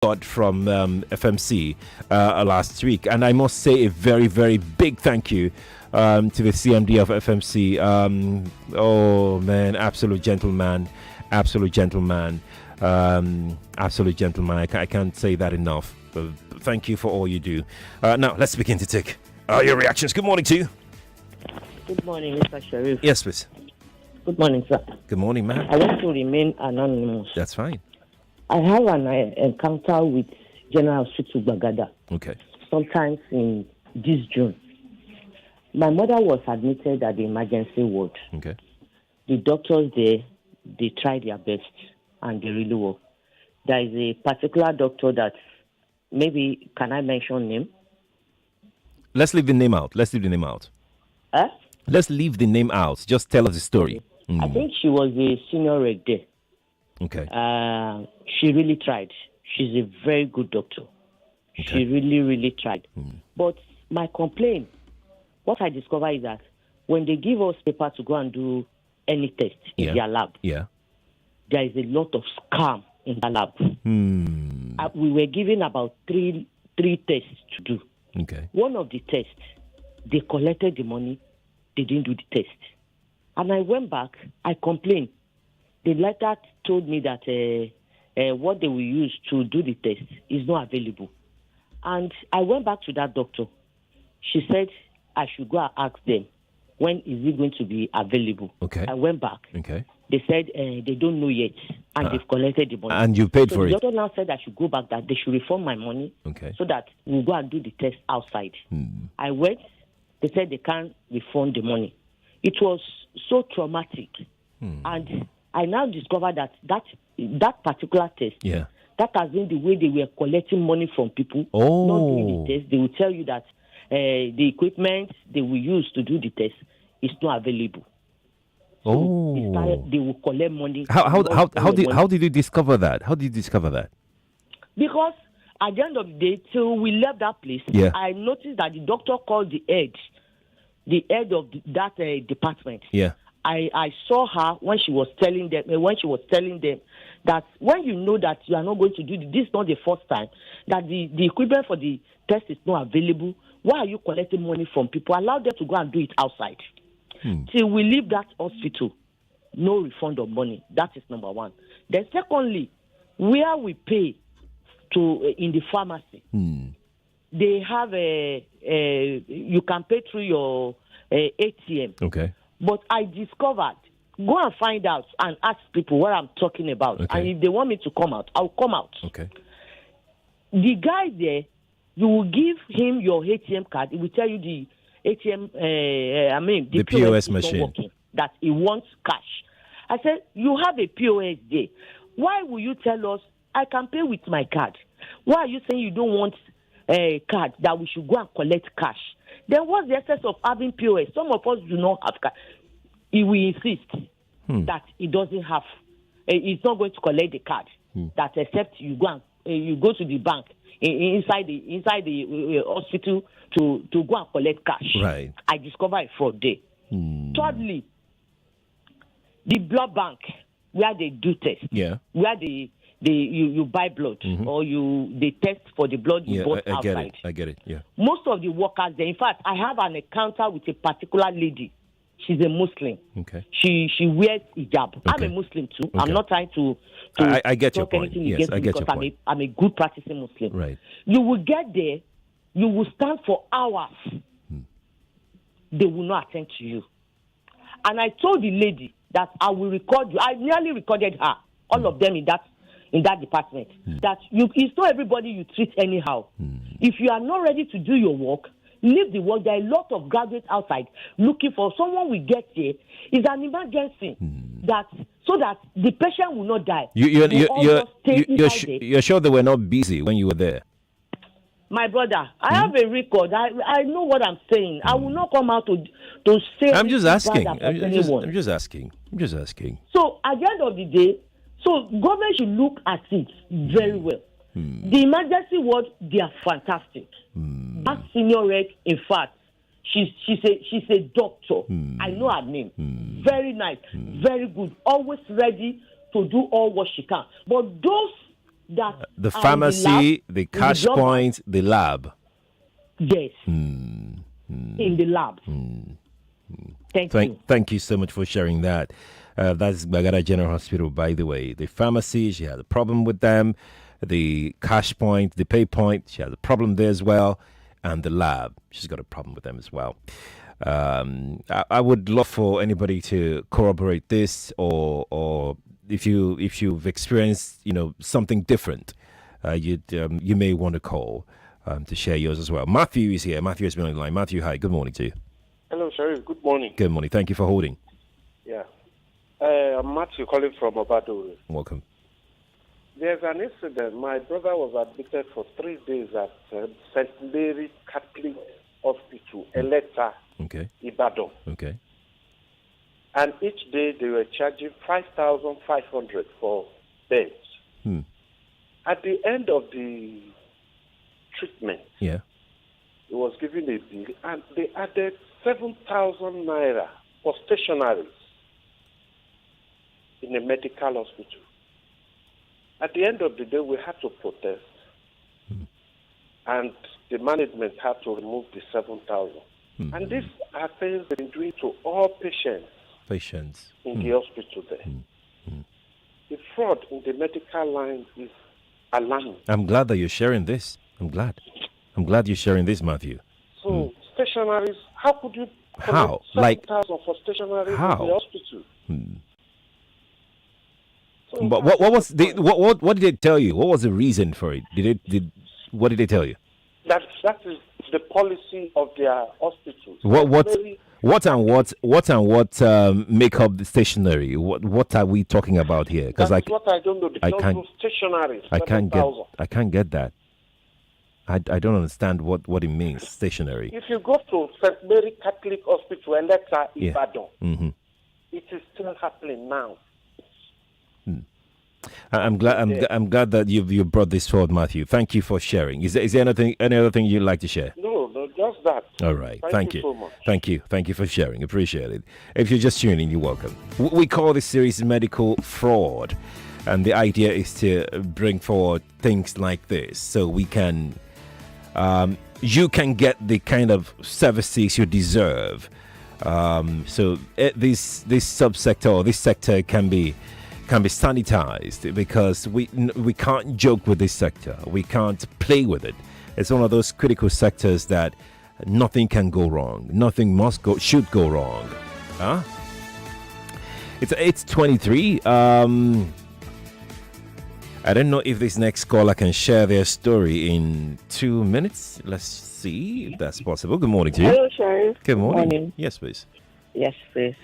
got from FMC last week, and I must say a very, very big thank you to the CMD of FMC. Oh man, absolute gentleman, absolute gentleman, absolute gentleman. I can't say that enough. Thank you for all you do. Now let's begin to take your reactions. Good morning to you. Good morning, Mr. Sheriff. Yes, please. Good morning, sir. Good morning, ma'am. I want to remain anonymous. That's fine. I have an encounter with General Hospital Bagada. Okay. Sometimes in this June. My mother was admitted at the emergency ward. Okay. The doctors there, they tried their best and they really work. There is a particular doctor that maybe, can I mention name? Let's leave the name out. Let's leave the name out. Huh? Let's leave the name out. Just tell us the story. I think she was a senior reg there. Okay. She really tried. She's a very good doctor. Okay. She really, really tried. But my complaint, what I discovered is that when they give us paper to go and do any test in their lab, there is a lot of scam in the lab. We were given about three tests to do. Okay. One of the tests, they collected the money, they didn't do the test. And I went back, I complained. The letter told me that what they will use to do the test is not available. And I went back to that doctor. She said I should go and ask them, when is it going to be available? Okay. I went back. Okay. They said they don't know yet, and they've collected the money. And you paid for it? The doctor now said I should go back, that they should refund my money so that we'll go and do the test outside. I went. They said they can't refund the money. It was so traumatic. And I now discovered that particular test, that has been the way they were collecting money from people, not doing the test. They will tell you that the equipment they will use to do the test is not available. So they will collect money. How did you discover that? How did you discover that? Because at the end of the day, till we left that place, I noticed that the doctor called the head of that department. Yeah. I saw her when she was telling them that when you know that you are not going to do this is not the first time that the equipment for the test is not available. Why are you collecting money from people? Allow them to go and do it outside. Till we leave that hospital, no refund of money. That is number one. Then secondly, where we pay to in the pharmacy, they have you can pay through your ATM. Okay. But I discovered, go and find out and ask people what I'm talking about. Okay. And if they want me to come out, I'll come out. Okay. The guy there, you will give him your ATM card. He will tell you the ATM, the POS machine is not working, that he wants cash. I said, you have a POS there. Why will you tell us I can pay with my card? Why are you saying you don't want a card, that we should go and collect cash? Then what's the essence of having POS? Some of us do not have cash. He will insist that he doesn't have. He's not going to collect the card. That except you go and you go to the bank inside the hospital to go and collect cash. Right. I discovered a fraud there. Thirdly, the blood bank where they do tests. Yeah. Where you buy blood or they test for the blood you bought outside. I get it. Yeah. Most of the workers there. In fact, I have an encounter with a particular lady. She's a Muslim. Okay. She wears hijab. Okay. I'm a Muslim too. Okay. I'm not trying to I get your point. Yes, I get your point. I'm a good practicing Muslim. Right. You will get there. You will stand for hours. They will not attend to you. And I told the lady that I will record you. I nearly recorded her. All of them in that department. That it's not everybody you treat anyhow. If you are not ready to do your work, leave the work. There are a lot of graduates outside looking for someone. We get here. It's an emergency so that the patient will not die. You're sure they were not busy when you were there? My brother, I have a record. I know what I'm saying. I will not come out to say. I'm just asking. I'm just asking. So at the end of the day, government should look at it very well. The emergency ward, they are fantastic. That senior reg, in fact, she's a doctor. I know her name. Very nice, very good, always ready to do all what she can. But those that the pharmacy, the cash blood point, the lab. bank, yes, in the lab. Thank you. Thank you so much for sharing that. That's Bagada General Hospital, by the way. The pharmacy, she had a problem with them. The cash point, the pay point, she has a problem there as well. And the lab, she's got a problem with them as well. I would love for anybody to corroborate this, or if you've experienced something different, you may want to call to share yours as well. Matthew is here. Matthew has been on the line. Matthew, hi. Good morning to you. Hello, Sheriff. Good morning. Good morning. Thank you for holding. Yeah. I'm Matthew calling from Obado. Welcome. There's an incident. My brother was admitted for 3 days at St. Mary Catholic Hospital, Eleta, Ibadan. Okay. And each day they were charging 5,500 for beds. At the end of the treatment, he was given a bill, and they added 7,000 naira for stationaries in a medical hospital. At the end of the day, we had to protest, and the management had to remove the 7,000. And these are things they've been doing to all patients in the hospital there. The fraud in the medical line is alarming. I'm glad that you're sharing this. I'm glad you're sharing this, Matthew. So, stationaries, how could you how? 7,000 for stationaries in the hospital? So but what did they tell you? What was the reason for it? What did they tell you? That is the policy of their hospitals. What make up the stationery? What are we talking about here? Because what I don't know. I can't. Stationaries. I can't get that. I don't understand what it means. Stationary. If you go to St. Mary Catholic Hospital, Eleta, Ibadan, it is still happening now. I'm glad that you brought this forward, Matthew. Thank you for sharing. Is there any other thing you'd like to share? No, just that. All right. Thank you so much. Thank you for sharing. Appreciate it. If you're just tuning in, you're welcome. We call this series medical fraud, and the idea is to bring forward things like this so we can, you can get the kind of services you deserve. So this subsector or this sector can be sanitized, because we can't joke with this sector. We can't play with it. It's one of those critical sectors that nothing can go wrong. Nothing should go wrong. It's 8:23. I don't know if this next caller can share their story in 2 minutes. Let's see if that's possible. Good morning to you. Hello, Sheriff. Good morning. Yes, please. Yes, please.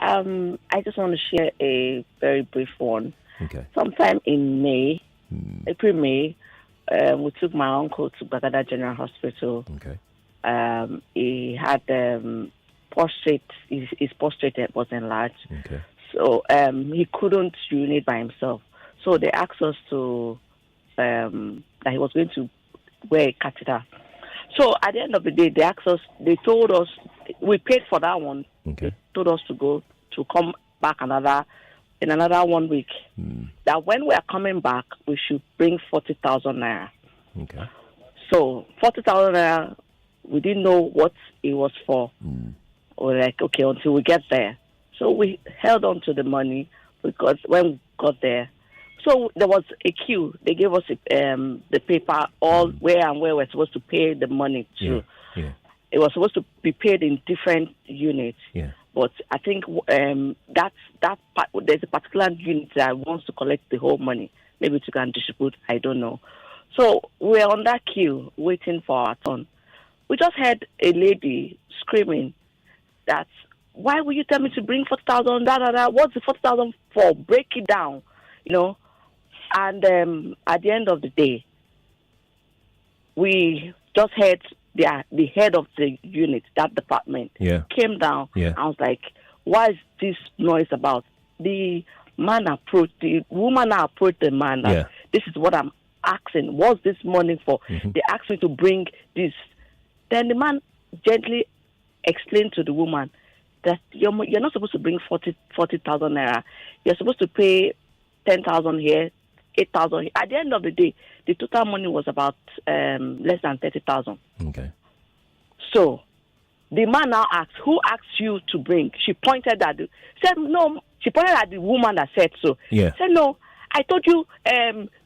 I just want to share a very brief one. Okay. Sometime in May, April, May, we took my uncle to Bagada General Hospital. Okay. He had prostate. His prostate was enlarged. Okay. So he couldn't urinate by himself. So they asked us to that he was going to wear a catheter. So at the end of the day, they told us, we paid for that one. Okay. They told us to come back in another 1 week. That when we are coming back, we should bring 40,000 naira. Okay. So 40,000 naira, we didn't know what it was for. We were like, okay, until we get there. So we held on to the money, because when we got there, so there was a queue. They gave us the paper, all where we're supposed to pay the money to. Yeah. It was supposed to be paid in different units. Yeah. But I think that part, there's a particular unit that wants to collect the whole money. Maybe to go and distribute, I don't know. So we're on that queue waiting for our turn. We just heard a lady screaming that, why will you tell me to bring 40,000? What's the 40,000 for? Break it down, And at the end of the day, we just heard the head of the unit, that department, came down. I was like, why is this noise about? The woman approached the man. This is what I'm asking. What's this money for? They asked me to bring this. Then the man gently explained to the woman that you're not supposed to bring 40,000 naira. You're supposed to pay 10,000 here, 8,000. At the end of the day, the total money was about less than 30,000. Okay. So the man now asked, "Who asked you to bring?" She pointed at said no. She pointed at the woman that said so. Yeah. Said no. I told you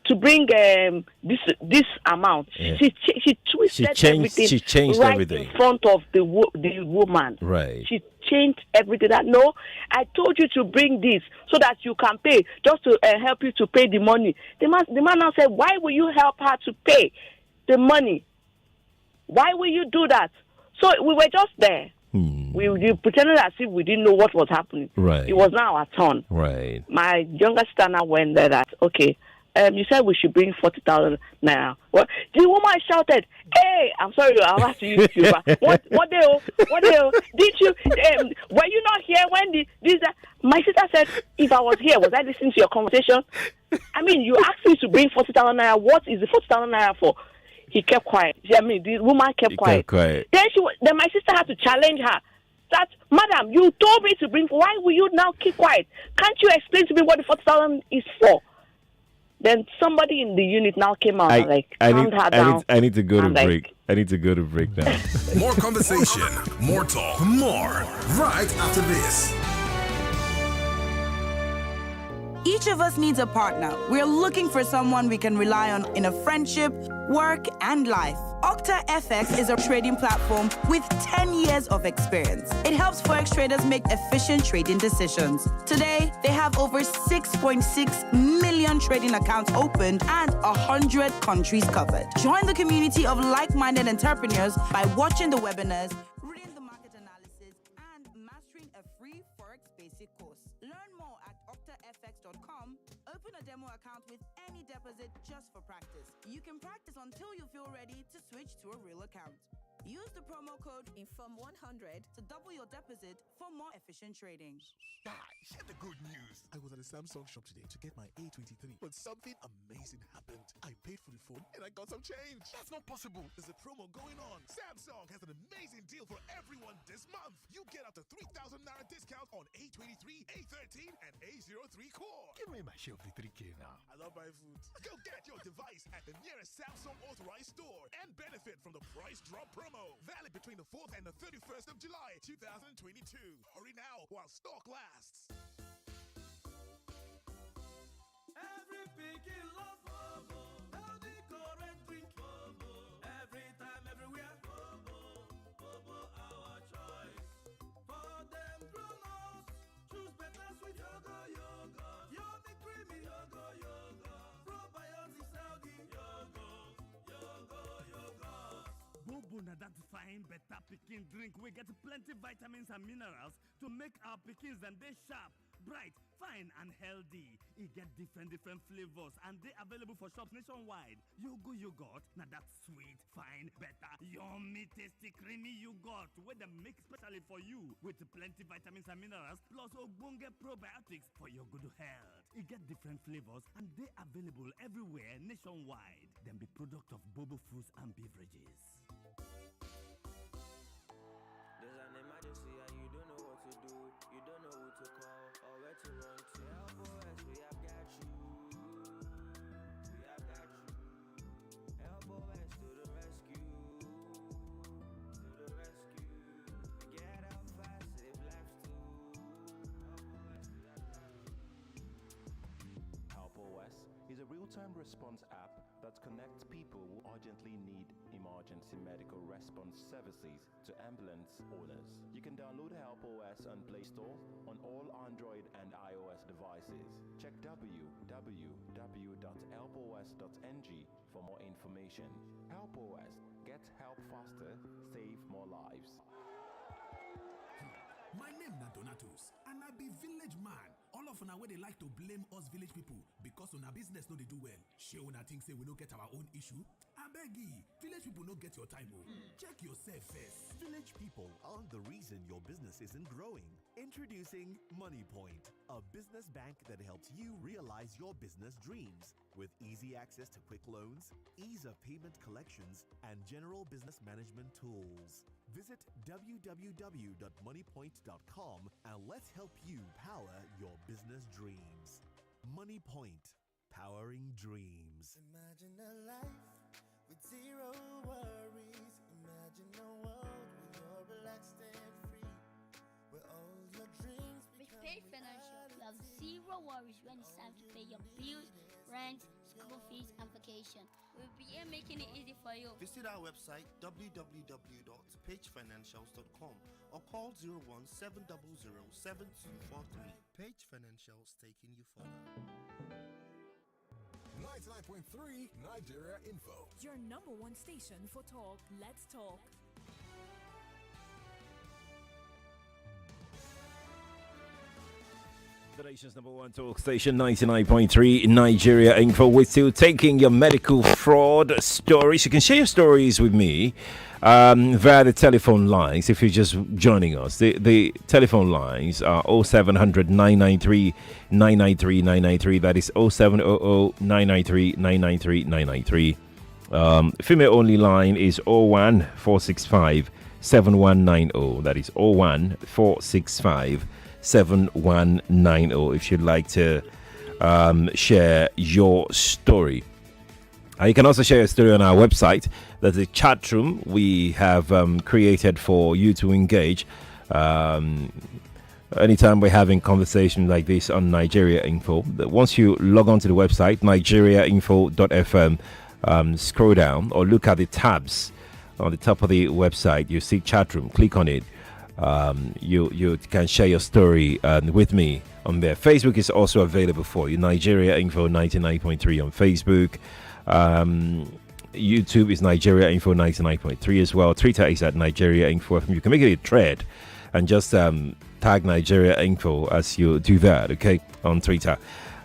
to bring this amount. Yeah. She twisted everything. She changed right everything in front of the woman. Right. She changed everything. That no, I told you to bring this so that you can pay, just to help you to pay the money. The man now said, "Why will you help her to pay the money? Why will you do that?" So we were just there. We pretended as if we didn't know what was happening. Right. It was now our turn. Right. My younger sister now went there that, okay, you said we should bring 40,000 naira. Well, the woman shouted, "Hey, I'm sorry, I'll have to use you. What did you, were you not here when my sister said, if I was here, was I listening to your conversation? I mean, you asked me to bring 40,000 naira. What is the 40,000 naira for?" He kept quiet. I mean, the woman kept quiet. Then my sister had to challenge her. That, "Madam, you told me to bring. Why will you now keep quiet? Can't you explain to me what the 40,000 is for?" Then somebody in the unit now came out and calmed her down. I need to go to break. I need to go to break now. More conversation, more talk, more right after this. Each of us needs a partner. We're looking for someone we can rely on in a friendship, work, and life. Octa FX is a trading platform with 10 years of experience. It helps Forex traders make efficient trading decisions. Today, they have over 6.6 million trading accounts opened and 100 countries covered. Join the community of like-minded entrepreneurs by watching the webinars, reading the market analysis, and mastering a free Forex basic course. Learn more at octafx.com. Open a demo account with any deposit just for practice. You can practice until you feel ready to switch to a real account. Use the promo code INFORM100 to double your deposit for more efficient trading. Guys, share the good news. I was at a Samsung shop today to get my A23, but something amazing happened. I paid for the phone and I got some change. That's not possible. There's a promo going on. Samsung has an amazing deal for everyone this month. You get up to 3,000 naira discount on A23, A13, and A03 core. Give me my share of the 3K now. I love my food. Go get your device at the nearest Samsung authorized store and benefit from the price drop promo. Valid between the 4th and the 31st of July, 2022. Hurry now while stock lasts. Every picking love Bobo. Healthy current drink Bobo. Every time, everywhere Bobo. Bobo our choice. For them grown-ups, choose better sweet yogurt. Yummy creamy yogurt. Probiotics healthy yogurt. Bobo na that fine, better pikin drink. We get plenty vitamins and minerals to make our pikins them they sharp, bright, fine, and healthy. It get different flavors and they available for shops nationwide. Yogo yogurt, na that sweet, fine, better, yummy, tasty, creamy yogurt where they make specially for you with plenty vitamins and minerals plus ogbonge probiotics for your good health. It get different flavors and they available everywhere nationwide. Them be product of Bobo Foods and Beverages. There's an emergency and you don't know what to do. You don't know who to call or where to run to. Help us, we have got you. We have got you. Help us to the rescue. To the rescue. Get out fast, save lives too. Help OS is a real-time response app that connects people who urgently need emergency medical response services to ambulance owners. You can download Help OS on Play Store on all Android and iOS devices. Check www.helpos.ng for more information. Help OS. Get help faster, save more lives. My name na Donatus, and I be village man. All of una where they like to blame us village people because una business no they do well. Shey una think say we no get our own issue? Abeg, village people no get your time oh. Check yourself first. Village people aren't the reason your business isn't growing. Introducing MoneyPoint, a business bank that helps you realize your business dreams with easy access to quick loans, ease of payment collections, and general business management tools. Visit www.moneypoint.com and let's help you power your business dreams. MoneyPoint, powering dreams. Imagine a life with zero worries. Imagine a world where you're relaxed and free, where all your dreams With Page Financial, you have zero worries when it's time to pay your bills, rent, school fees, and vacation. We'll be here making it easy for you. Visit our website www.pagefinancials.com or call 017007243. Page Financials, taking you further. 99.3 Nigeria Info. Your number one station for talk. Let's talk. The nation's number one talk station, 99.3 Nigeria Info. We're still taking your medical fraud stories. You can share your stories with me via the telephone lines if you're just joining us. The telephone lines are 0700 993 993 993. That is 0700 993 993 993. Female only line is 01 465 7190. That is 01 465 7190 if you'd like to share your story. You can also share your story on our website. There's a chat room we have created for you to engage anytime we're having conversations like this on Nigeria Info. Once you log on to the website nigeriainfo.fm, scroll down or look at the tabs on the top of the website. You see chat room, click on it. You can share your story with me on there. Facebook is also available for you. Nigeria Info 99.3 on Facebook. YouTube is Nigeria Info 99.3 as well. Twitter is at Nigeria Info. You can make it a thread and just tag Nigeria Info as you do that, okay, on Twitter.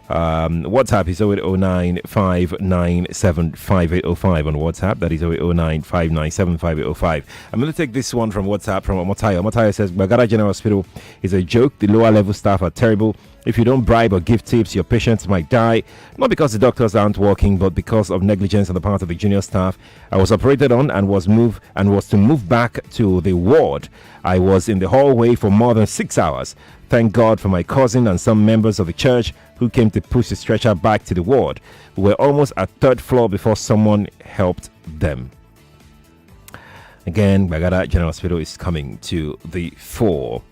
WhatsApp is 0809 597 5805 on WhatsApp. That is 0809 597 5805. I'm going to take this one from WhatsApp from Motaya. Motaya says, Bagara General Hospital is a joke. The lower level staff are terrible. If you don't bribe or give tips, your patients might die. Not because the doctors aren't working, but because of negligence on the part of the junior staff. I was operated on and was to move back to the ward. I was in the hallway for more than 6 hours. Thank God for my cousin and some members of the church who came to push the stretcher back to the ward. We were almost at third floor before someone helped them. Again, Bagada General Hospital is coming to the fore.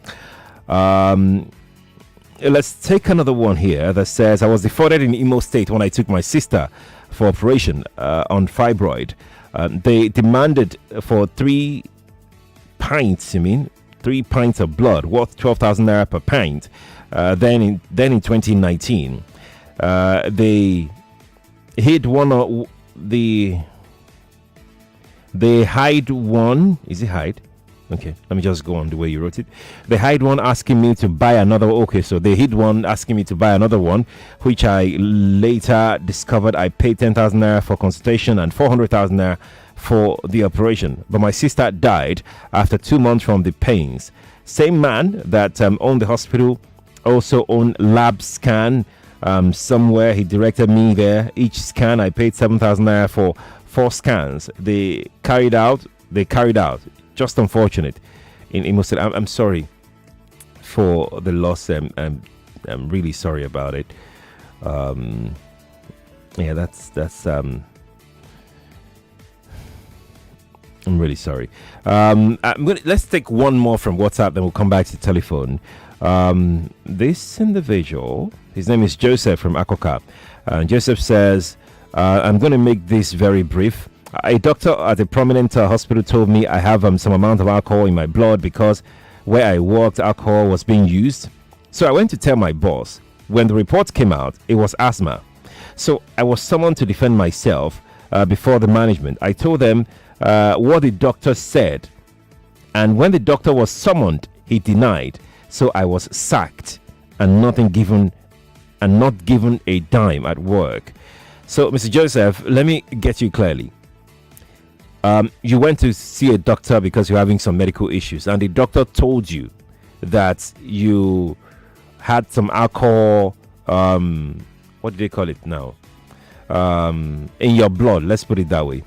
Let's take another one here that says, I was defrauded in Imo State when I took my sister for operation on fibroid. They demanded for 3 pints of blood worth 12,000 naira per pint. Then in 2019, they hid one of they hide one. Is it hide? Okay, let me just go on the way you wrote it. They hide one asking me to buy another. Okay, so they hid one asking me to buy another one, which I later discovered I paid 10,000 naira for consultation and 400,000 naira for the operation. But my sister died after 2 months from the pains. Same man that owned the hospital also owned lab scan somewhere. He directed me there. Each scan I paid 7,000 naira for 4 scans. They carried out. Just unfortunate. In Imo State, I'm sorry for the loss. I'm really sorry about it. Yeah, that's. I'm really sorry. Let's take one more from WhatsApp, then we'll come back to the telephone. This individual, his name is Joseph from Akoka. Joseph says, I'm going to make this very brief. A doctor at a prominent hospital told me I have some amount of alcohol in my blood because where I worked, alcohol was being used. So I went to tell my boss. When the report came out, it was asthma. So I was summoned to defend myself before the management. I told them what the doctor said. And when the doctor was summoned, he denied. So I was sacked and not given a dime at work. So, Mr. Joseph, let me get you clearly. You went to see a doctor because you're having some medical issues, and the doctor told you that you had some alcohol, what do they call it now? In your blood, let's put it that way.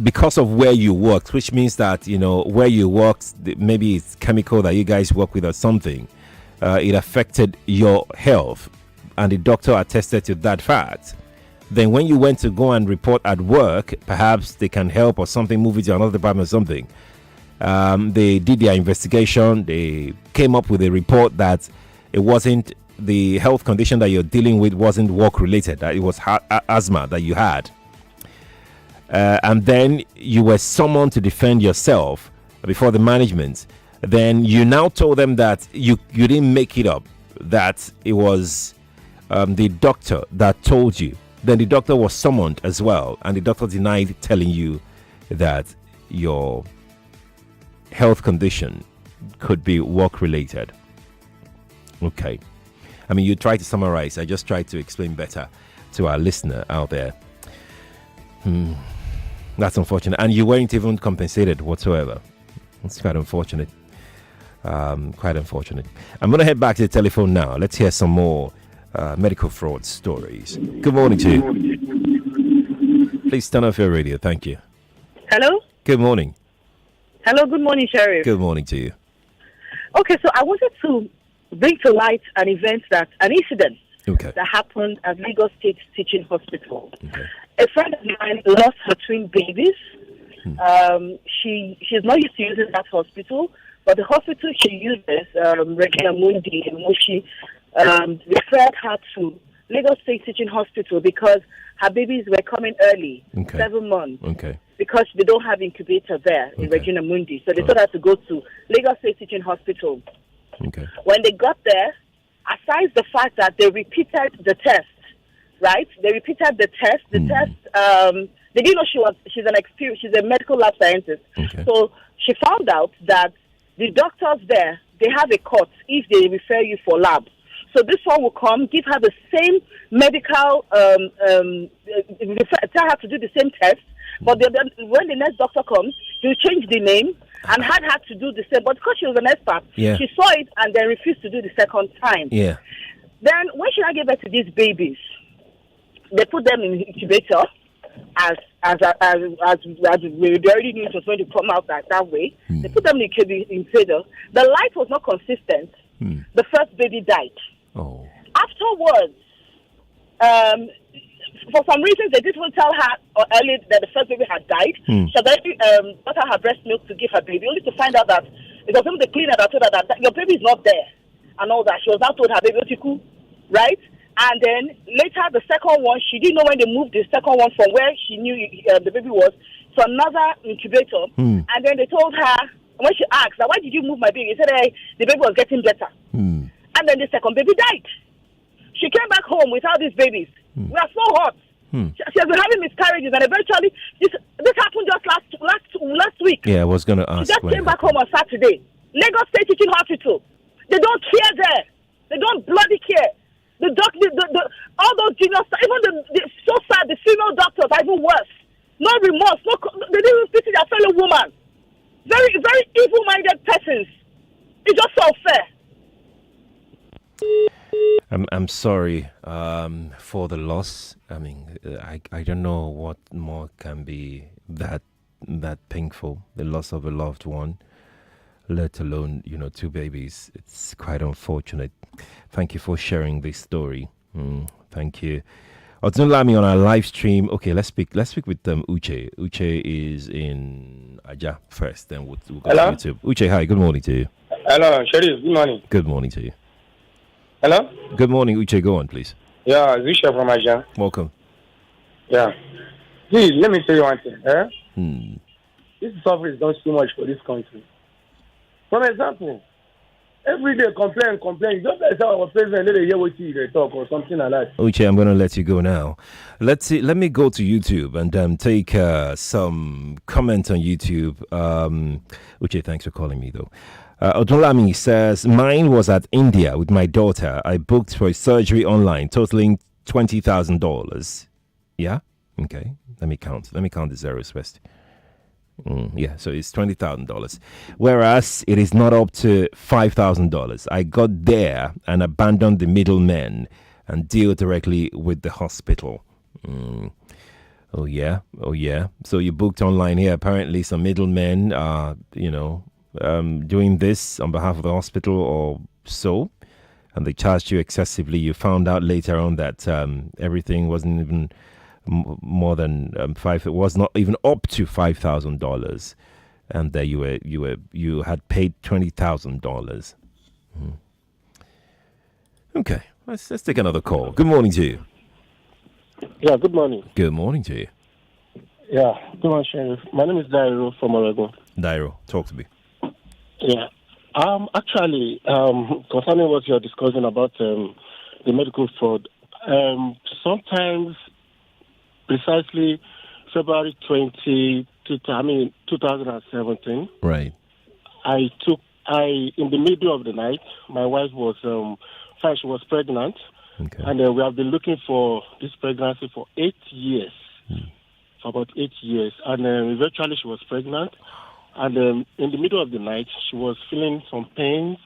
Because of where you worked, which means that, where you worked, maybe it's chemical that you guys work with or something, it affected your health. and the doctor attested to that fact, then when you went to go and report at work, perhaps they can help or something, move it to another department or something. They did their investigation. They came up with a report that it wasn't the health condition that you're dealing with wasn't work related, that it was asthma that you had. And then you were summoned to defend yourself before the management. Then you now told them that you didn't make it up, that it was the doctor that told you. Then the doctor was summoned as well, and the doctor denied telling you that your health condition could be work related. Okay. I mean, you try to summarize. I just tried to explain better to our listener out there. That's unfortunate. And you weren't even compensated whatsoever. It's quite unfortunate. Quite unfortunate. I'm going to head back to the telephone now. Let's hear some more medical fraud stories. Good morning to you. Please turn off your radio. Thank you. Hello? Good morning. Hello, good morning, Sheriff. Good morning to you. Okay, so I wanted to bring to light an incident that happened at Lagos State Teaching Hospital. A friend of mine lost her twin babies. She's not used to using that hospital, but the hospital she uses, Regina Mundi in Moshi, referred her to Lagos State Teaching Hospital because her babies were coming early, 7 months. Because they don't have incubator there in Regina Mundi. So they told her to go to Lagos State Teaching Hospital. When they got there, aside the fact that they repeated the test, right? They repeated the test. The test, they didn't know she's a medical lab scientist. So she found out that the doctors there, they have a cut if they refer you for lab. So this one will come, give her the same medical, tell her to do the same test. But when the next doctor comes, he'll change the name and had her to do the same. But because she was an expert, she saw it and then refused to do the second time. Then when she gave birth to these babies, they put them in the incubator as we already knew it was going to come out that way. They put them in the incubator. The light was not consistent. The first baby died. Afterwards, for some reason, they didn't tell her early that the first baby had died. She had already got her breast milk to give her baby, only to find out that it was even the cleaner that told her that your baby is not there and all that. She was now told her baby Otiku, right? And then later, the second one, she didn't know when they moved the second one from where she knew the baby was to another incubator. And then they told her, when she asked, why did you move my baby? She said, hey, the baby was getting better. And then the second baby died. She came back home with all these babies. We are so hot. She has been having miscarriages, and eventually this happened just last week. Yeah, I was going to ask. She just came back home on Saturday. Lagos State Teaching Hospital. They don't care there. They don't bloody care. The all those junior staff, even so sad, the female doctors are even worse. No remorse. They didn't even pity their fellow woman. Very, very evil-minded persons. It's just so unfair. I'm sorry for the loss. I mean, I don't know what more can be that painful. The loss of a loved one, let alone two babies. It's quite unfortunate. Thank you for sharing this story. Thank you. Odunlami on our live stream. Okay, let's speak with Uche. Uche is in Aja first, then we'll go to YouTube. Uche, hi. Good morning to you. Hello, Sheriff. Good morning. Good morning to you. Hello? Good morning, Uche. Go on, please. Yeah, Zisha from Aja. Welcome. Yeah. Please, let me tell you one thing. This suffering is not too much for this country. For example, every day complain. Just like our president, let them hear what they talk or something like that. Uche, I'm going to let you go now. Let's see. Let me go to YouTube and take some comments on YouTube. Uche, thanks for calling me, though. Odunlami says, mine was at India with my daughter. I booked for a surgery online, totaling $20,000. Yeah? Okay. Let me count the zeros first. Yeah, so it's $20,000. Whereas it is not up to $5,000. I got there and abandoned the middlemen and deal directly with the hospital. Oh yeah. So you booked online here. Apparently some middlemen are, doing this on behalf of the hospital or so. and they charged you excessively. You found out later on that everything wasn't even more than five. It was not even up to $5,000, and there you had paid $20,000. Okay, let's take another call. Good morning to you. Yeah, good morning. Good morning to you. Yeah, good morning, Sheriff. My name is Dairo from Oregon. Dairo, talk to me. Yeah. Actually, concerning what you're discussing about the medical fraud, sometimes precisely February 2017. Right. In the middle of the night, my wife was fine, she was pregnant. Okay. And we have been looking for this pregnancy for 8 years. For about 8 years. And eventually she was pregnant. And in the middle of the night, she was feeling some pains.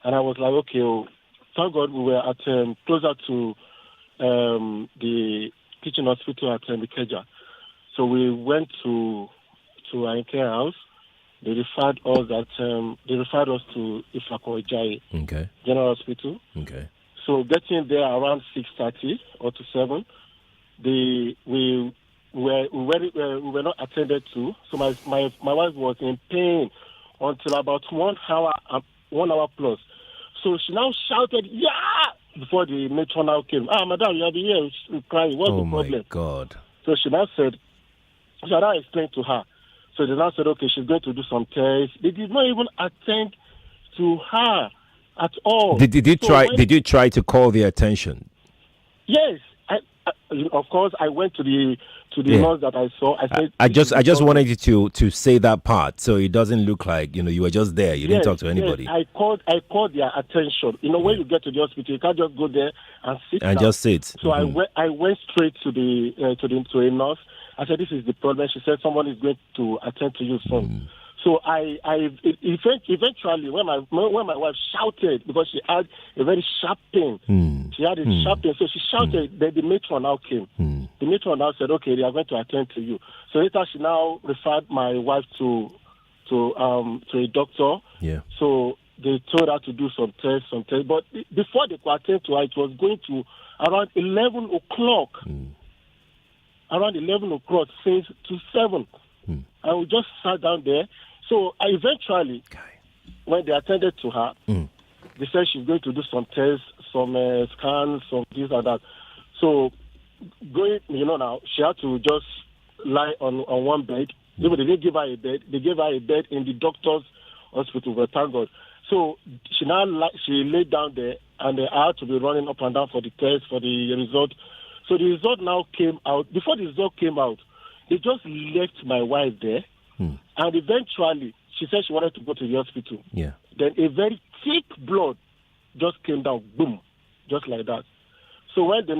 And I was like, okay, thank God we were at closer to the teaching hospital at Ikeja. So we went to our care house. They referred us to Ifako Ijai General Hospital. Okay. So getting there around 6:30 or to 7, we were not attended to. So my wife was in pain until about 1 hour plus. So she now shouted, "Yeah!" before the matron now came. Madam, you are here crying. What's the problem? Oh my God! So she now said, I explained to her. So they now said, okay, she's going to do some tests. They did not even attend to her at all. Did you try to call their attention? Yes, of course. I went to the nurse that I saw. I said, I just wanted you to say that part so it doesn't look like you were just there. You didn't talk to anybody. Yes, I called their attention. When you get to the hospital, you can't just go there and sit and down. just sit. So I went straight to a nurse. I said, this is the problem. She said, someone is going to attend to you soon. So eventually, when my wife shouted, because she had a very sharp pain, she had a sharp pain, so she shouted, then the matron now came. The matron now said, okay, they are going to attend to you. So later she now referred my wife to a doctor. Yeah. So they told her to do some tests. But before they could attend to her, it was going to around 11 o'clock. Around 11 o'clock, 6 to 7. And we just sat down there. So eventually, when they attended to her, they said she's going to do some tests, some scans, some this and that. So, now, she had to just lie on one bed. They didn't give her a bed. They gave her a bed in the doctor's hospital, but thank God. So, she laid down there, and I had to be running up and down for the test, for the result. So the result now came out. Before the result came out, they just left my wife there. And eventually, she said she wanted to go to the hospital. Yeah. Then a very thick blood just came down, boom, just like that. So when they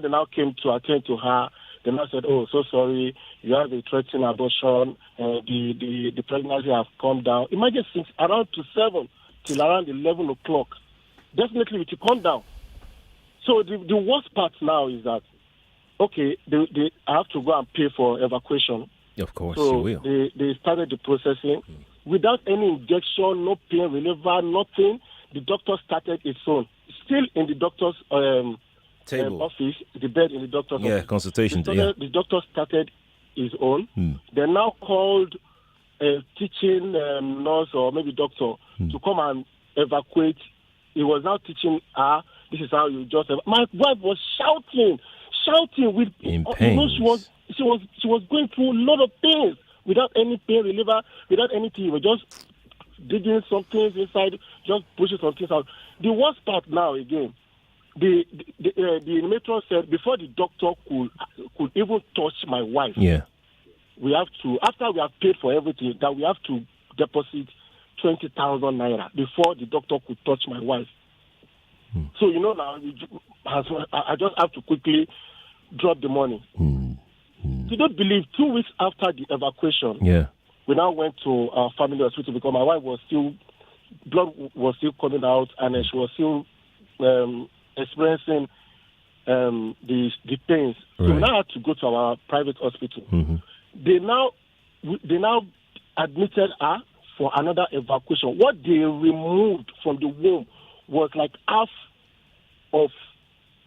now came to attend to her, they now said, oh, so sorry, you have a threatening abortion, the pregnancy has come down. Imagine since around to 7 till around 11 o'clock. Definitely it will come down. So the worst part now is that, okay, they have to go and pay for evacuation. Of course, so you will. They started the processing. Without any injection, no pain reliever, nothing, the doctor started its own. Still in the doctor's office, the bed in the doctor's office. Consultation. The doctor started his own. They now called a teaching nurse or maybe doctor to come and evacuate. He was now teaching her, this is how you just... My wife was shouting with... In pain. She was going through a lot of pains without any pain reliever, without anything. We were just digging some things inside, just pushing some things out. The worst part now, again, the matron said before the doctor could even touch my wife, we have to, after we have paid for everything, that we have to deposit 20,000 naira before the doctor could touch my wife. So, now, I just have to quickly drop the money. You don't believe 2 weeks after the evacuation, we now went to our family hospital because my wife was blood was still coming out and she was still experiencing the pains. Right. So we now had to go to our private hospital. They now admitted her for another evacuation. What they removed from the womb was like half of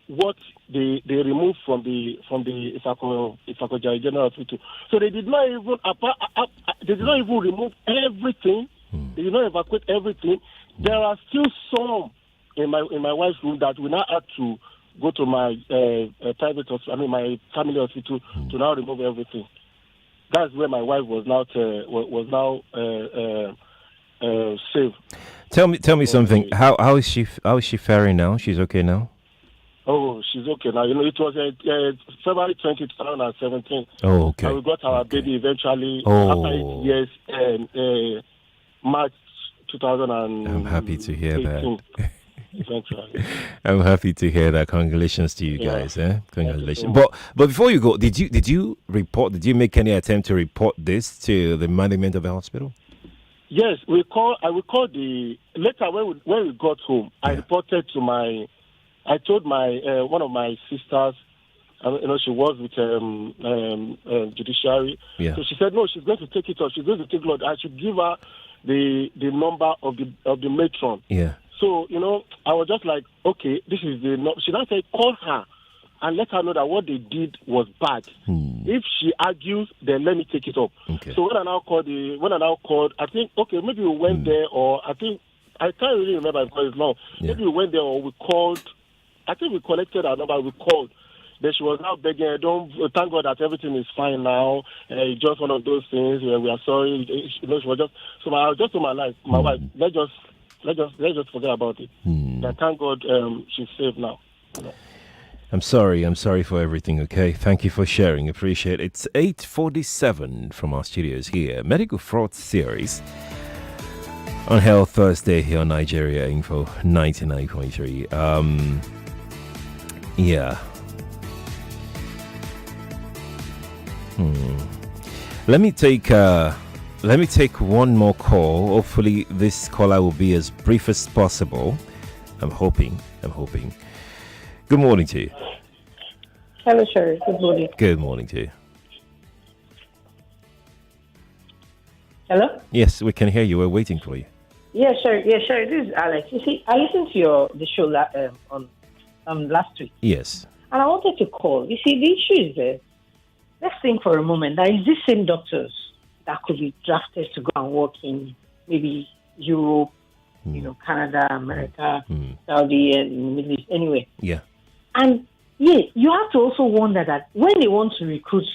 what they removed from the Ifako General Hospital. So they did not even remove everything. They did not evacuate everything. There are still some in my wife's room that we now had to go to my private hospital. I mean my family hospital to now remove everything. That's where my wife was now saved. Tell me something. How is she faring now? She's okay now? Oh, she's okay now. You know, it was February 2017. Oh, okay. And we got our baby eventually Oh. after 8 years, March 2000. I'm happy to hear that. Eventually. I'm happy to hear that. Congratulations to you guys. Congratulations. But before you go, did you make any attempt to report this to the management of the hospital? Yes, I will call the later when we got home. I reported to I told my one of my sisters. She was with judiciary. Yeah. So she said no, she's going to take it off. She's going to take it. I should give her the number of the matron. Yeah. So I was just like, okay, this is the. She now said, call her and let her know that what they did was bad. If she argues, then let me take it up. Okay. So when I now called, I think maybe we went there, or I can't really remember because it's long. Yeah. Maybe we went there or we called. I think we collected our number. We called. Then she was now begging, thank God that everything is fine now. It's just one of those things where we are sorry. She was just. So I was just told my wife, let's just forget about it. Then thank God she's safe now. I'm sorry for everything, okay? Thank you for sharing. Appreciate it. It's 8:47 from our studios here. Medical Fraud Series on Health Thursday here on Nigeria Info 99.3. Yeah. Let me take one more call. Hopefully this caller will be as brief as possible. I'm hoping. Good morning to you. Hello, Sheriff. Good morning. Good morning to you. Hello? Yes, we can hear you. We're waiting for you. Yeah, sure. This is Alex. You see, I listened to the show on last week. Yes. And I wanted to call. You see, the issue is that, let's think for a moment, that is these same doctors that could be drafted to go and work in maybe Europe, Canada, America, Saudi, and Middle East, anyway. Yeah. And you have to also wonder that when they want to recruit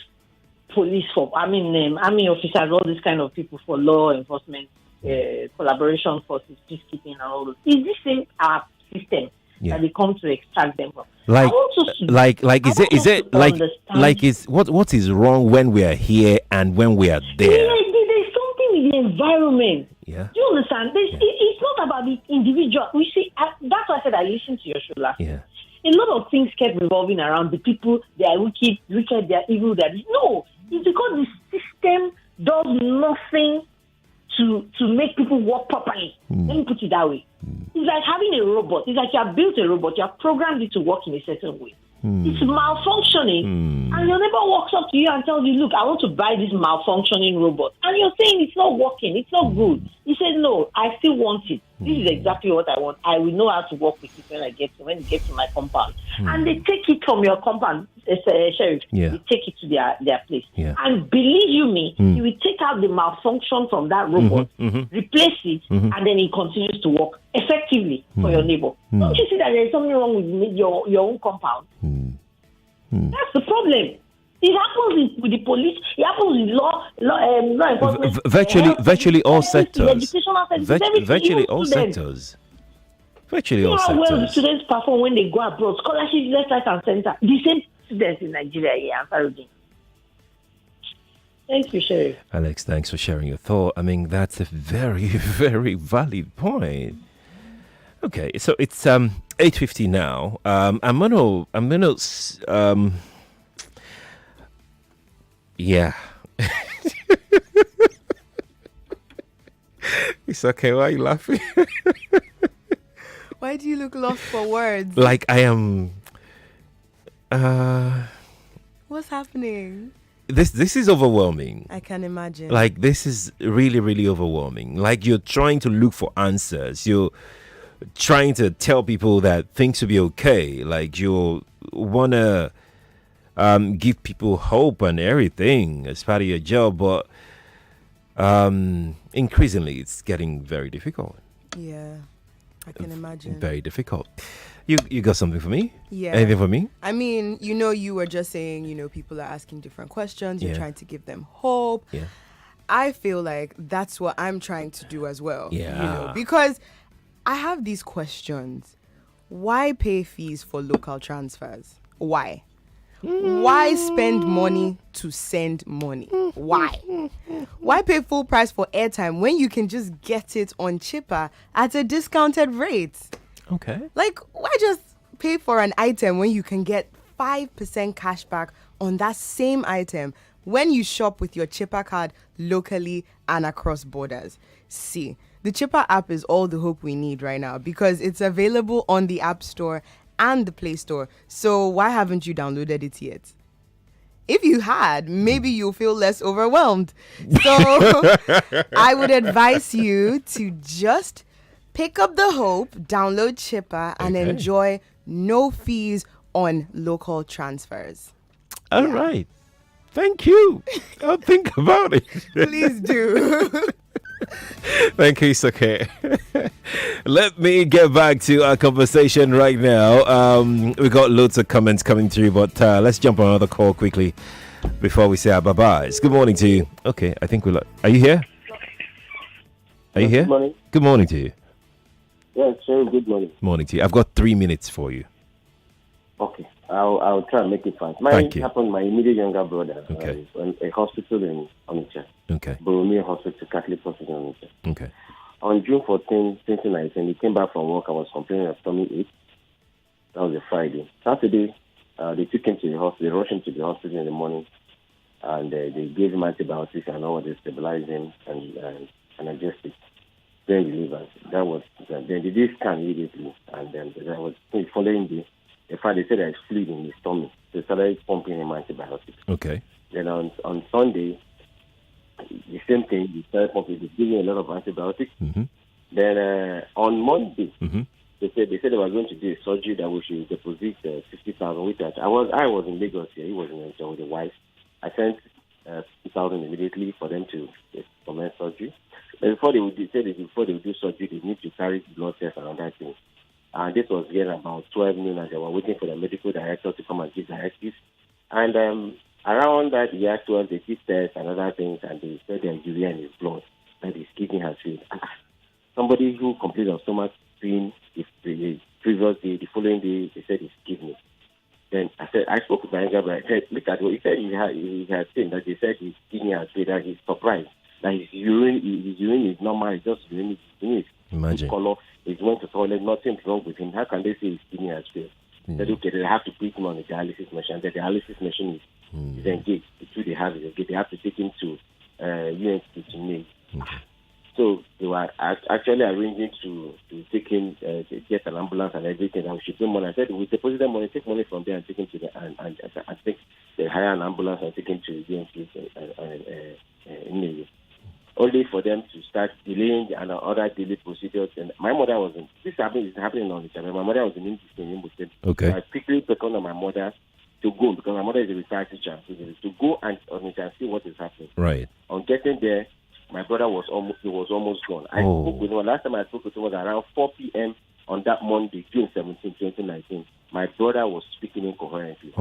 army officers, all these kind of people for law enforcement, collaboration forces, peacekeeping, and all those, is this same system that they come to extract them from? What is wrong when we are here and when we are there? There's something with the environment. Yeah. Do you understand? It's not about the individual. We see, that's why I said I listened to your show last week. A lot of things kept revolving around the people. They are wicked, they are evil. No, it's because the system does nothing to make people work properly. Let me put it that way. It's like having a robot. It's like you have built a robot. You have programmed it to work in a certain way. It's malfunctioning. And your neighbor walks up to you and tells you, look, I want to buy this malfunctioning robot. And you're saying it's not working. It's not good. He said, no, I still want it. This is exactly what I want. I will know how to work with it when it gets to my compound. And they take it from your compound, Sheriff. They take it to their place. And believe you me, he will take out the malfunction from that robot, replace it, and then it continues to work effectively for your neighbor. Don't you see that there's something wrong with your own compound? That's the problem. It happens with the police. It happens with law enforcement. Virtually all sectors. Educational sectors. Virtually all sectors. Virtually all sectors. How well the sectors. students perform when they go abroad. Scholarships left, right, and center. The same students in Nigeria here. I'm sorry. Thank you, Sheriff. Alex, thanks for sharing your thought. I mean, that's a very, very valid point. Okay, so it's 8:50 now. I'm gonna yeah. It's okay. Why are you laughing? Why do you look lost for words? Like I am. What's happening? This is overwhelming. I can imagine. Like this is really, really overwhelming. Like you're trying to look for answers. trying to tell people that things will be okay. Like you want to give people hope and everything as part of your job, but increasingly it's getting very difficult. Yeah, I can imagine. Very difficult. You got something for me? Yeah. Anything for me? I mean, you were just saying, people are asking different questions. You're trying to give them hope. Yeah. I feel like that's what I'm trying to do as well. Yeah. Because I have these questions. Why pay fees for local transfers? Why? Why spend money to send money? Why? Why pay full price for airtime when you can just get it on cheaper at a discounted rate? Okay. Like, why just pay for an item when you can get 5% cash back on that same item when you shop with your Chipper card locally and across borders? See, the Chipper app is all the hope we need right now because it's available on the App Store and the Play Store. So why haven't you downloaded it yet? If you had, maybe you'll feel less overwhelmed. So I would advise you to just pick up the hope, download Chipper, and enjoy no fees on local transfers. All right. Thank you. I'll think about it. Please do. Thank you, Sake. Let me get back to our conversation right now. We got loads of comments coming through, but let's jump on another call quickly before we say our bye-byes. Good morning to you. Okay, I think are you here? Are you here? Good morning. Good morning to you. Yes, sir. Good morning. Morning to you. I've got 3 minutes for you. Okay, I'll try and make it fast. Thank you. Happened. My immediate younger brother. Okay. In a hospital in Onitsha. Okay. Boromir Hospital, Catholic Hospital in Onitsha. Okay. On June 14, 2019, he came back from work. I was complaining of tummy ache. That was a Friday. Saturday, they took him to the hospital. They rushed him to the hospital in the morning, and they gave him antibiotics and all. They stabilized him and analgesic. Then delivered. Then they did scan immediately, and then that was the following day. In fact, they said there's fluid in his stomach. They started pumping him antibiotics. Okay. Then on Sunday, the same thing. They started pumping. They gave him a lot of antibiotics. Mm-hmm. Then on Monday, Mm-hmm. they said they were going to do a surgery that we should deposit 50,000. Which I was in Lagos here. He was in Nigeria with the wife. I sent 50,000 immediately for them to commence surgery. Before they would do surgery, they need to carry blood tests and other things. And this was again about 12 noon as they were waiting for the medical director to come and give directives. And around that year 12, they did tests and other things, and they said there's urea in his blood, that his kidney has failed. Somebody who complained of stomach pain the previous day, the following day, they said his kidney. Then I spoke with my younger brother. I said, look at what he said. He had seen that they said his kidney has failed, and he's surprised that his urine is normal. It's just urine is Imagine. color. He went to toilet. Nothing's wrong with him. How can they say his kidney has failed? Said, okay, they have to put him on a dialysis machine. The dialysis machine is engaged. The two they have is engaged. They have to take him to UNC to make. So they were actually arranging to take him, to get an ambulance and everything. And we should pay money. I said, we deposit the money, take money from there and take him to and take they hire an ambulance and take him to UNC in Navy. Only for them to start delaying and other daily procedures. And my mother was in, this is happening on the channel. My mother was in Muslim. Okay. So I quickly beckoned on my mother to go, because my mother is a retired teacher, to go and see what is happening. Right. On getting there, my brother was almost gone. I spoke with him. Last time I spoke with him was around 4 p.m. on that Monday, June 17, 2019. My brother was speaking incoherently.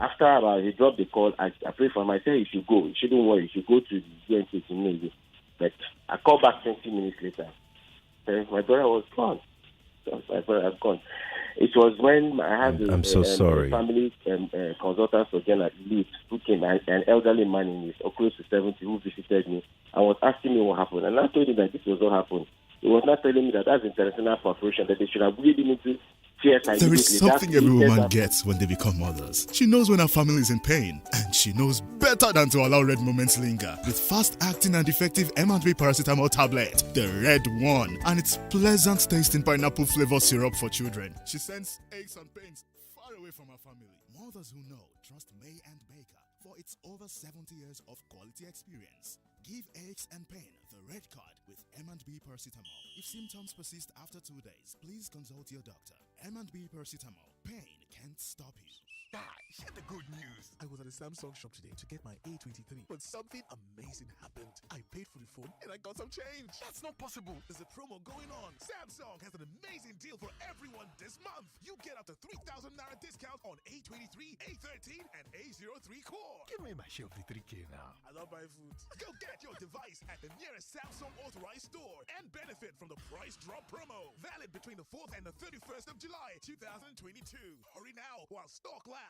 After he dropped the call, I prayed for him. I said, you should go. You shouldn't worry. You should go to the UNC in Navy. But I called back 20 minutes later. My brother was gone. My brother was gone. It was when I had I'm so sorry. Family consultant again at Leeds, who came, an elderly man in his close to 70, who visited me and was asking me what happened. And I told him that this was what happened. He was not telling me that that's international perforation, that they should have really been into fear. There is something every woman gets when they become mothers. She knows when her family is in pain, and she knows better than to allow red moments linger. With fast-acting and effective M&B paracetamol tablet, the red one, and its pleasant tasting pineapple flavor syrup for children. She sends aches and pains far away from her family. Mothers who know trust May and Baker for its over 70 years of quality experience. Give aches and pain the red card with M&B paracetamol. If symptoms persist after 2 days, please consult your doctor. M&B paracetamol. Pain can't stop you. Guys, share the good news. I was at a Samsung shop today to get my A23, but something amazing happened. I paid for the phone and I got some change. That's not possible. There's a promo going on. Samsung has an amazing deal for everyone this month. You get up to 3,000 Naira discount on A23, A13, and A03 core. Give me my share of the 3K now. I don't buy food. Go get your device at the nearest Samsung authorized store and benefit from the price drop promo. Valid between the 4th and the 31st of July, 2022. Hurry now while stock lasts.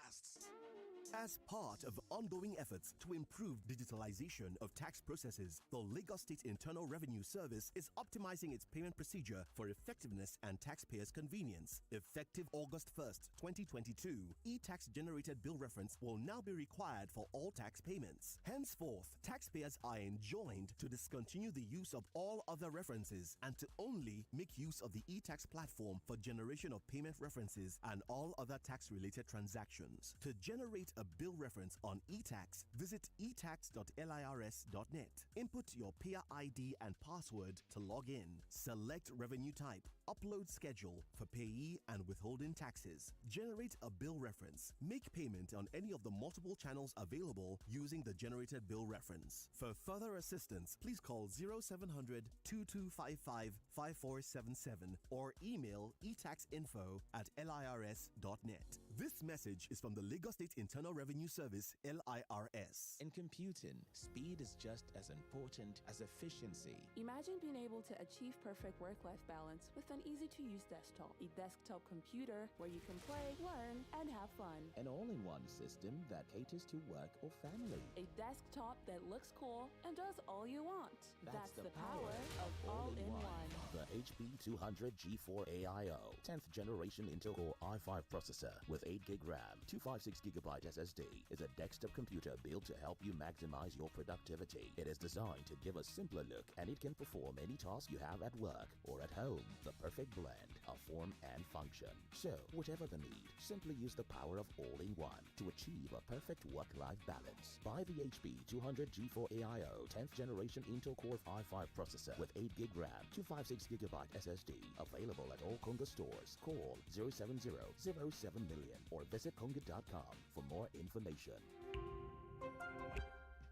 As part of ongoing efforts to improve digitalization of tax processes, the Lagos State Internal Revenue Service is optimizing its payment procedure for effectiveness and taxpayers' convenience. Effective August 1st, 2022, e-tax generated bill reference will now be required for all tax payments. Henceforth, taxpayers are enjoined to discontinue the use of all other references and to only make use of the e-tax platform for generation of payment references and all other tax-related transactions. To generate a bill reference on e-tax, visit etax.lirs.net. Input your payer ID and password to log in. Select revenue type. Upload schedule for payee and withholding taxes. Generate a bill reference. Make payment on any of the multiple channels available using the generated bill reference. For further assistance, please call 0700 2255 5477 or email etaxinfo@lirs.net. This message is from the Lagos State Internal Revenue Service, LIRS. In computing, speed is just as important as efficiency. Imagine being able to achieve perfect work-life balance with an easy-to-use desktop. A desktop computer where you can play, learn, and have fun. An all-in-one system that caters to work or family. A desktop that looks cool and does all you want. That's the power of all-in-one. The HP 200 G4 AIO, 10th generation Intel Core i5 processor with 8GB RAM, 256GB SSD is a desktop computer built to help you maximize your productivity. It is designed to give a simpler look and it can perform any task you have at work or at home. The perfect blend of form and function. So, whatever the need, simply use the power of all-in-one to achieve a perfect work-life balance. Buy the HP 200 G4 AIO 10th generation Intel Core i5 processor with 8GB RAM, 256GB SSD. Available at all Konga stores. Call 070-07 million or visit konga.com for more information.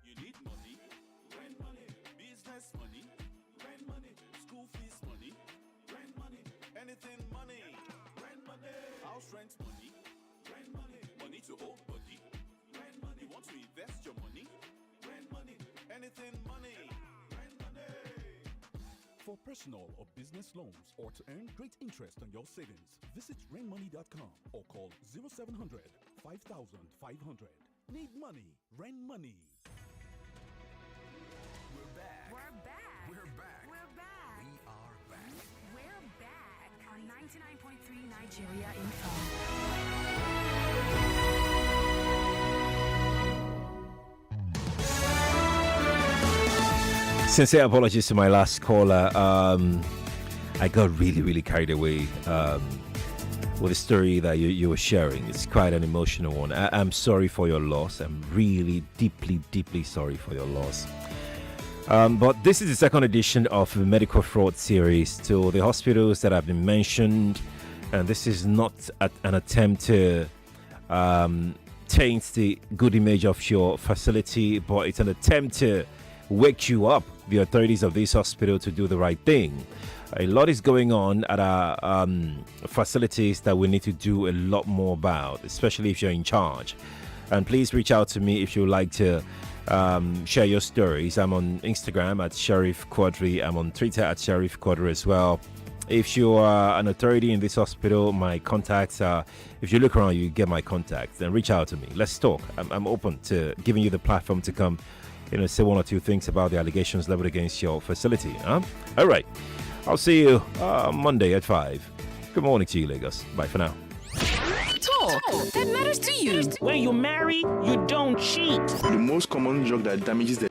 You need money, rent money, business money, rent money, school fees money, rent money, anything money, rent money, house rent money, rent money, money to hold body, rent money, you want to invest your money, rent money, anything money, rent money. For personal or business loans or to earn great interest on your savings, visit rainmoney.com or call 0700 5500. Need money, Rain Money. We're back. We're back. We're back. We're back. We are back. We're back on 99.3 Nigeria Info. Sincere apologies to my last caller. I got really carried away with the story that you were sharing. It's quite an emotional one. I'm sorry for your loss. I'm really deeply sorry for your loss. But this is the second edition of the Medical Fraud series to the hospitals that have been mentioned. And this is not an attempt to taint the good image of your facility, but it's an attempt to wake you up, the authorities of this hospital, to do the right thing. A lot is going on at our facilities that we need to do a lot more about, especially if you're in charge. And please reach out to me if you would like to share your stories. I'm on Instagram at Sheriff Quadry. I'm on Twitter at Sheriff Quadry as well. If you are an authority in this hospital, my contacts are, if you look around, you get my contacts, then reach out to me. Let's talk. I'm open to giving you the platform to come, say one or two things about the allegations leveled against your facility. All right. I'll see you Monday at 5. Good morning to you, Lagos. Bye for now. Talk that matters to you. When you marry, you don't cheat. The most common drug that damages the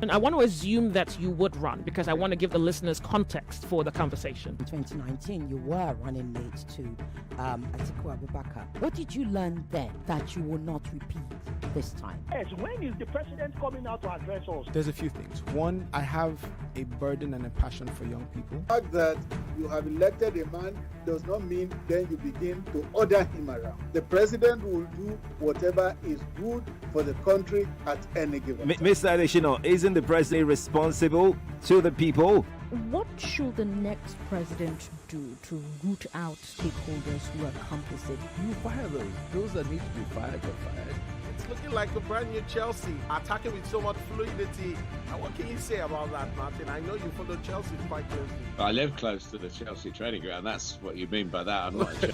And I want to assume that you would run because I want to give the listeners context for the conversation. In 2019, you were running mate to Atiku Abubakar. What did you learn then that you will not repeat this time? Yes, when is the president coming out to address us? There's a few things. One, I have a burden and a passion for young people. The fact that you have elected a man does not mean then you begin to order him around. The president will do whatever is good for the country at any given time. Mr. Adeshino, isn't the president responsible to the people? What should the next president do to root out stakeholders who are complicit? You fire those that need to be fired are fired. It's looking like a brand new Chelsea, attacking with so much fluidity. And what can you say about that, Martin? I know you follow Chelsea quite closely. I live close to the Chelsea training ground. That's what you mean by that. I'm not a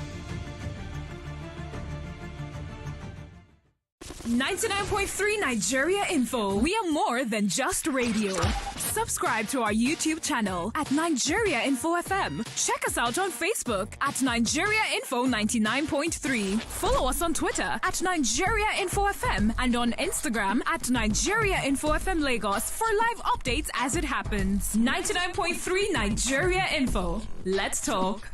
99.3 Nigeria Info. We are more than just radio. Subscribe to our YouTube channel at Nigeria Info FM. Check us out on Facebook at Nigeria Info 99.3. Follow us on Twitter at Nigeria Info FM and on Instagram at Nigeria Info FM Lagos for live updates as it happens. 99.3 Nigeria Info. Let's talk.